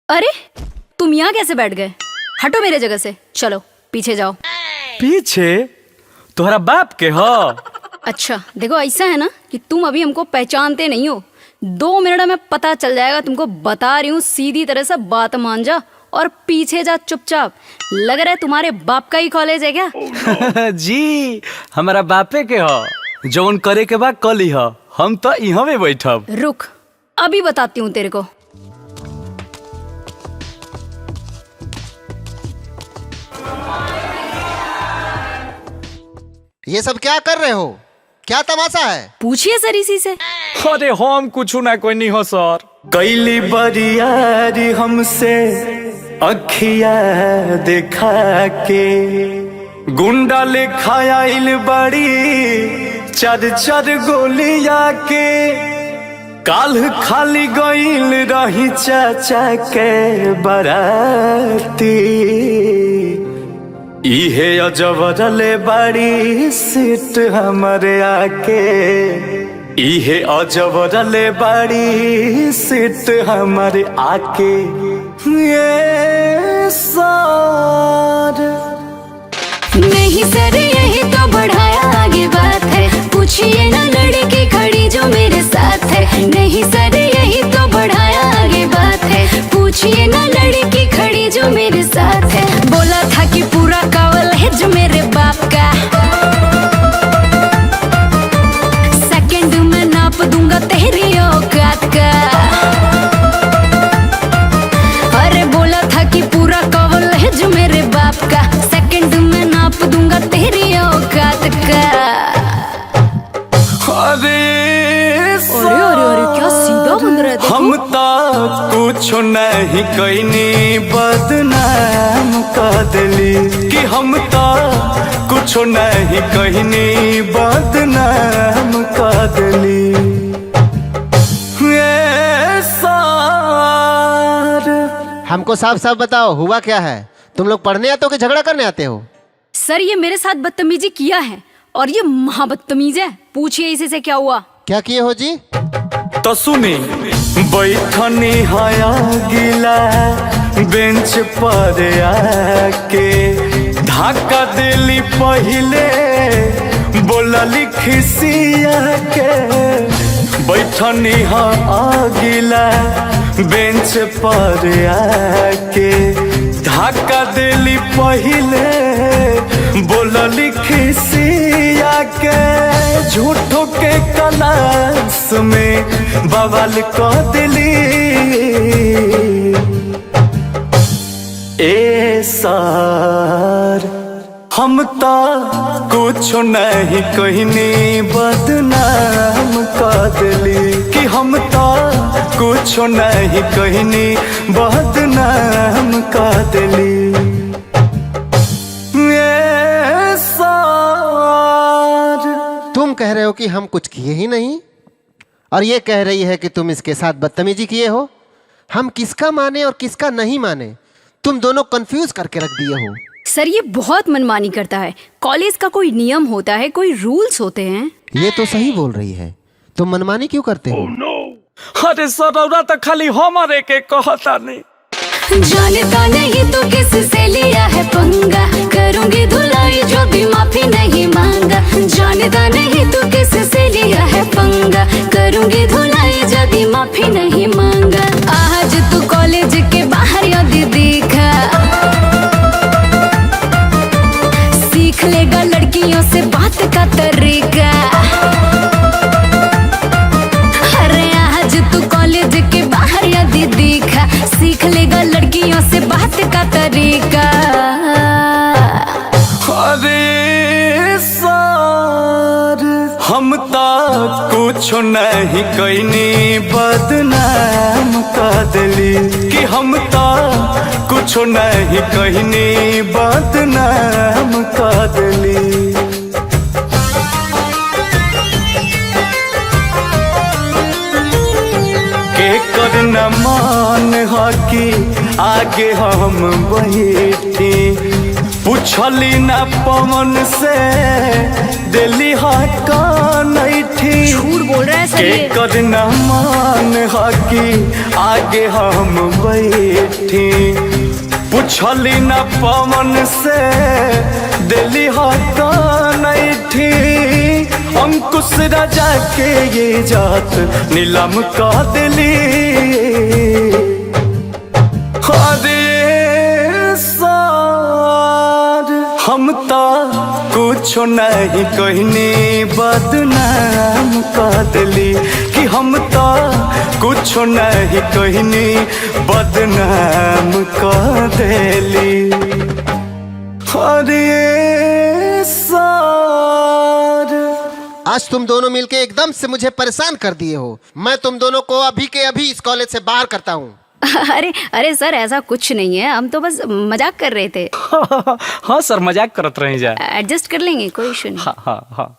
अरे तुम यहाँ कैसे बैठ गए? हटो मेरे जगह से, चलो पीछे जाओ। पीछे? तुम्हारा बाप के हो? अच्छा देखो, ऐसा है ना कि तुम अभी हमको पहचानते नहीं हो। 2 मिनट में पता चल जाएगा तुमको, बता रही हूँ। सीधी तरह से बात मान जा और पीछे जा चुपचाप। लग रहा है तुम्हारे बाप का ही कॉलेज है क्या? जी हमारा बापे के हो, जौन करे के बाद कल ही हो। हम तो यहाँ में बैठब। रुक, अभी बताती हूँ तेरे को। ये सब क्या कर रहे हो? क्या तमाशा है? पूछिए सर इसी से। अरे हम कुछ ना कोई नहीं हो सर। कैली बरियारी हमसे अखिया देखा के, गुंडा ले खायाइल बड़ी 4 गोलिया के। काल खाली गईल रही चाचा के बराती, इहे अजबरले बड़ी सीट हमारे आके। इहे अजबरले बड़ी सीट हमारे आके। ये सार नहीं सर, यही तो बढ़ाया आगे बात है। पूछिए ना लड़की खड़ी जो मेरे साथ है। नहीं सर, यही तो बढ़ाया आगे बात है। पूछिए ना लड़की खड़ी जो मेरे साथ है। बोला था कि पूरा कावल है जो मेरे बाप का। सेकंड में नाप दूंगा तेरी औकात का। अरे बोला था कि पूरा कावल है जो मेरे बाप का। सेकंड में नाप दूंगा तेरी औकात का। अरे अरे क्या सीधा बंद रहा है। हम तो कुछ नहीं कहनी, बदनाम कर दिली। कि हम तो कुछ नहीं कहनी, बदनाम कर दिली। हमको साफ साफ बताओ, हुआ क्या है? तुम लोग पढ़ने आते हो कि झगड़ा करने आते हो? सर ये मेरे साथ बदतमीजी किया है और ये महाबदतमीज है। पूछिए इसी से क्या हुआ। क्या किए हो जी? तो सुनी, बैठनी हया गिला बेंच पर आके, धक्का दिली पहले बोलली खिसिया के। बैठनी हया गिला बेंच पर आके, धक्का दिली पहले बोलली खिसिया के। झूठो के क्लास में बवाल कर दिली। ए सर हम तो कुछ नहीं कहनी, बदनाम कर दिली। कि हम तो कुछ नहीं कहनी, बदनाम कर दिली। तुम कह रहे हो कि हम कुछ किए ही नहीं, और ये कह रही है कि तुम इसके साथ बदतमीजी किए हो। हम किसका माने और किसका नहीं माने, तुम दोनों कंफ्यूज करके रख दिए हो। सर ये बहुत मनमानी करता है। कॉलेज का कोई नियम होता है, कोई रूल्स होते हैं। ये तो सही बोल रही है, तुम मनमानी क्यों करते हो? अरे सर तो खाली हमारे के कहता नहीं। जानता नहीं तो किससे लिया है पंगा। करूंगी धुलाई जो भी माफी नहीं मांगा। जानता नहीं तो किससे लिया है पंगा। करूंगी धुलाई जो भी माफी नहीं मांगा। आज तू कॉलेज के बाहर यदि देखा, सीख लेगा लड़कियों से बात का तरीका। अरे आज तू कॉलेज के बाहर यदि देखा, सीख लेगा लड़कियों से बात का तरीका। अरे सर हम तो कुछ नहीं कहनी, बदनाम कर दिली। कि हम तो कुछ नहीं कहनी, बदनाम कर दिली। करना मान हकी आगे हम बैठी, पूछ पूछली ना पवन से दिल्ली नैठी झूठ बोल रहा है सर के ये। करना मान हकी आगे हम बैठी पूछली ना पवन से दिल्ली नैठी अंकुश राजा के ये जात नीलम का दिली हम तो कुछ नहीं कहनी बदनाम कर दिली कि हम तो कुछ नहीं कहनी बदनाम कर दिली अरे सार आज तुम दोनों मिलके एकदम से मुझे परेशान कर दिए हो। मैं तुम दोनों को अभी के अभी इस कॉलेज से बाहर करता हूँ। अरे अरे सर ऐसा कुछ नहीं है, हम तो बस मजाक कर रहे थे। हाँ सर मजाक करत रही जा। एडजस्ट कर लेंगे, कोई इशू नहीं। हाँ हाँ हाँ